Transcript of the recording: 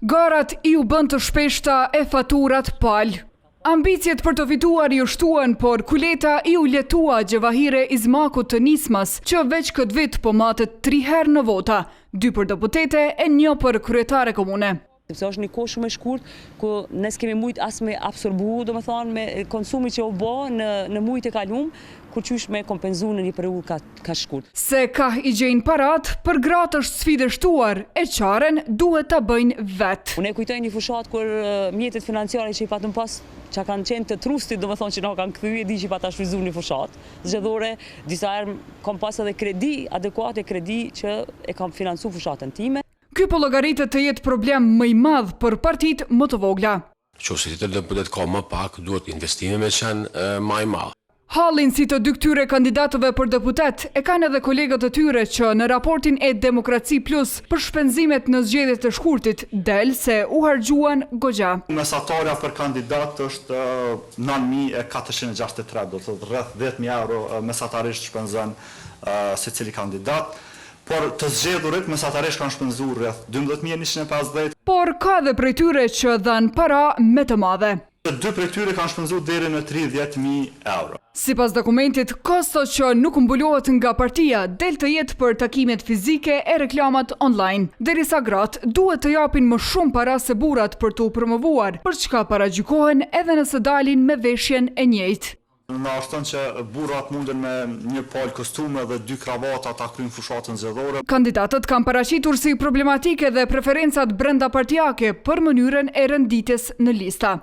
Garat i u bën të shpeshta e faturat palë. Ambicjet për të fituar ju shtuan, por kuleta i u letua Gjevahire Izmakut të Nismas, që veç këtë vit po matet 3 herë në vota, 2 për deputete e 1 për kryetare komune. Sepse është një kohë shumë e shkurt, ku ne s'kemi mujt as me absorbu, do me thonë, me konsumi që u bë në mujt e kalum, kur qysh me kompenzu në një periudhë ka shkurt. Se ka i gjejnë parat, për gratë është sfide shtuar, e qaren duhet ta bëjnë vetë. Unë e kujtoj një fushat kur mjetet financiare që i patëm pas, që kanë qenë të trustit, do me thonë që na kanë kthy, e di që i pata shfryzu një fushat zgjedhore, disa herë kam pas edhe kredi, adekuate kredi që e kam financu fushatën time. Ky po llogaritet të jetë problem më i madh për partitë më të vogla. Nëse ti deputet ka më pak, duhet investime me qenë më i madh. Hallin si të dy këtyre kandidatëve për deputet e kanë edhe kolegët e tyre që në raportin e Demokraci Plus për shpenzimet në zgjedhjet e shkurtit del se u harxhuan goxha. Mesatarja për kandidat është 9.463, do të thotë rreth 10.000 euro mesatarisht shpenzon secili kandidat. Por të zgjedhurit mesatarisht kanë shpenzuar rreth 12.150. Por ka dhe prej tyre që dhanë para me të madhe. 2 prej tyre kanë shpenzuar deri në 30.000 euro. Sipas dokumentit, kosto që nuk mbulohet nga partia del të jetë për takimet fizike e reklamat online, derisa gratë duhet të japin më shumë para se burrat për të u promovuar, për çka paragjykohen edhe nëse dalin me veshjen e njëjtë. Në ashton që burrat munden me një palë kostume dhe 2 kravata ta kryjnë fushatën zgjedhore. Kandidatët kanë paraqitur si problematike dhe preferencat brenda partijake për mënyrën e renditjes në lista.